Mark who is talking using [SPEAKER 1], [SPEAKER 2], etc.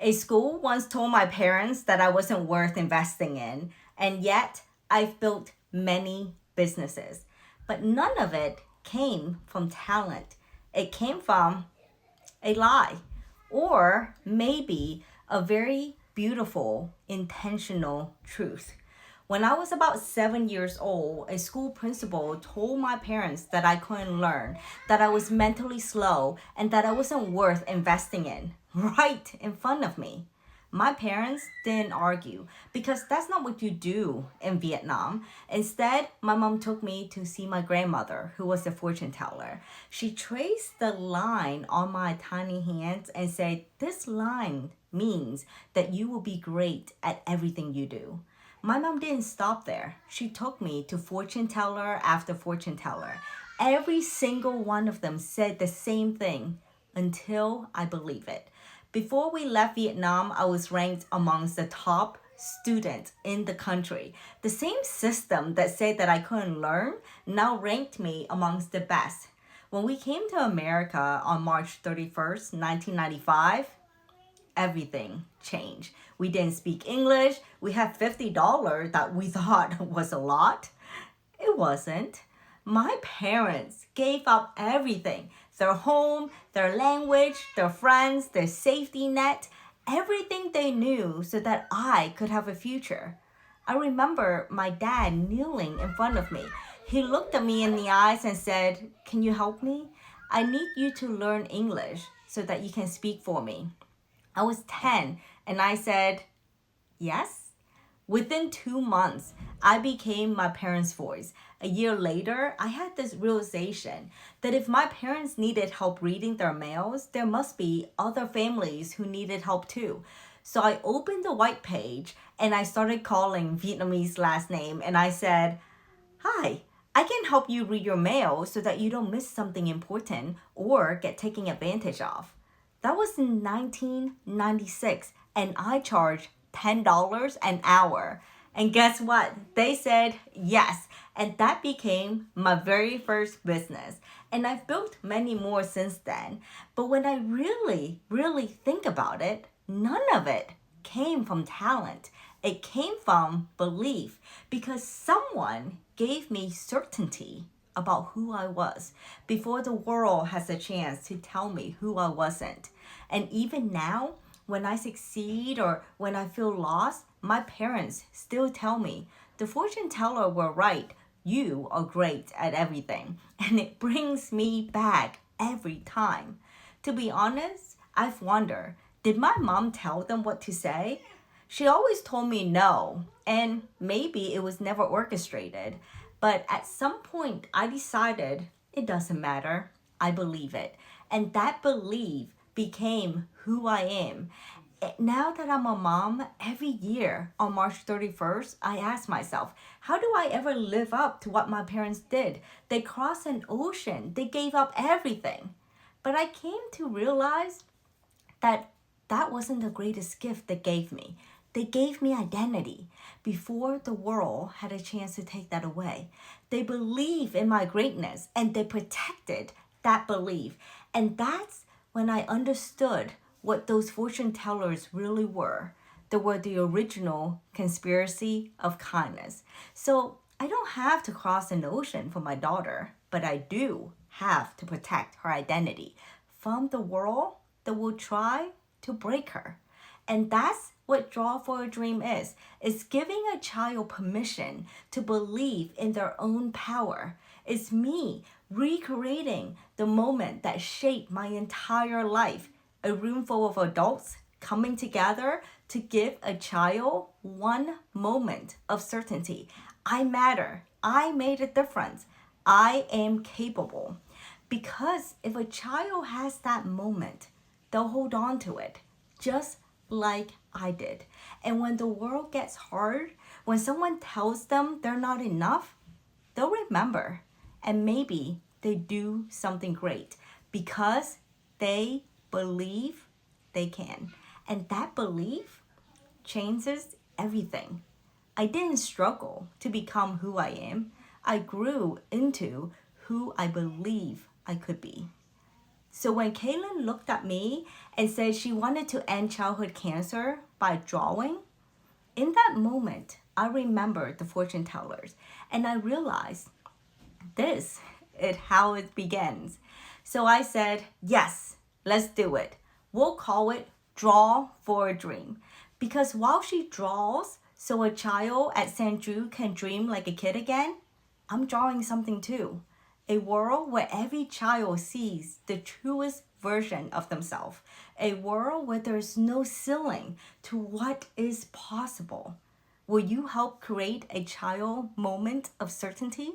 [SPEAKER 1] A school once told my parents that I wasn't worth investing in, and yet I've built many businesses. But none of it came from talent. It came from a lie, or maybe a very beautiful, intentional truth. When I was about 7 years old, a school principal told my parents that I couldn't learn, that I was mentally slow, and that I wasn't worth investing in, right in front of me. My parents didn't argue because that's not what you do in Vietnam. Instead, my mom took me to see my grandmother, who was a fortune teller. She traced the line on my tiny hands and said, "This line means that you will be great at everything you do." My mom didn't stop there. She took me to fortune teller after fortune teller. Every single one of them said the same thing until I believe it. Before we left Vietnam, I was ranked amongst the top students in the country. The same system that said that I couldn't learn now ranked me amongst the best. When we came to America on March 31st, 1995, everything changed. We didn't speak English. We had $50 that we thought was a lot. It wasn't. My parents gave up everything, their home, their language, their friends, their safety net, everything they knew so that I could have a future. I remember my dad kneeling in front of me. He looked at me in the eyes and said, "Can you help me? I need you to learn English so that you can speak for me." I was 10 and I said, "Yes." Within 2 months, I became my parents' voice. A year later, I had this realization that if my parents needed help reading their mails, there must be other families who needed help too. So I opened the white page and I started calling Vietnamese last name and I said, "Hi, I can help you read your mail so that you don't miss something important or get taken advantage of." That was in 1996, and I charged $10 an hour. And guess what? They said yes, and that became my very first business. And I've built many more since then. But when I really think about it, none of it came from talent. It came from belief because someone gave me certainty about who I was before the world has a chance to tell me who I wasn't. And even now, when I succeed or when I feel lost, my parents still tell me, "The fortune teller were right. You are great at everything." And it brings me back every time. To be honest, I've wondered, did my mom tell them what to say? She always told me no, and maybe it was never orchestrated. But at some point, I decided it doesn't matter. I believe it. And that belief became who I am. Now that I'm a mom, every year on March 31st, I ask myself, how do I ever live up to what my parents did? They crossed an ocean, they gave up everything. But I came to realize that that wasn't the greatest gift they gave me. They gave me identity before the world had a chance to take that away. They believe in my greatness and they protected that belief. And that's when I understood what those fortune tellers really were. They were the original conspiracy of kindness. So I don't have to cross an ocean for my daughter, but I do have to protect her identity from the world that will try to break her. And that's what Draw for a Dream is. It's giving a child permission to believe in their own power. It's me recreating the moment that shaped my entire life. A room full of adults coming together to give a child one moment of certainty. I matter. I made a difference. I am capable. Because if a child has that moment, they'll hold on to it, just like I did. And when the world gets hard, when someone tells them they're not enough, they'll remember. And maybe they do something great because they believe they can. And that belief changes everything. I didn't struggle to become who I am. I grew into who I believe I could be. So when Kaylin looked at me and said she wanted to end childhood cancer by drawing, in that moment, I remembered the fortune tellers and I realized this is how it begins. So I said, yes, let's do it. We'll call it Draw for a Dream. Because while she draws so a child at St. Jude can dream like a kid again, I'm drawing something too. A world where every child sees the truest version of themselves. A world where there's no ceiling to what is possible. Will you help create a child moment of certainty?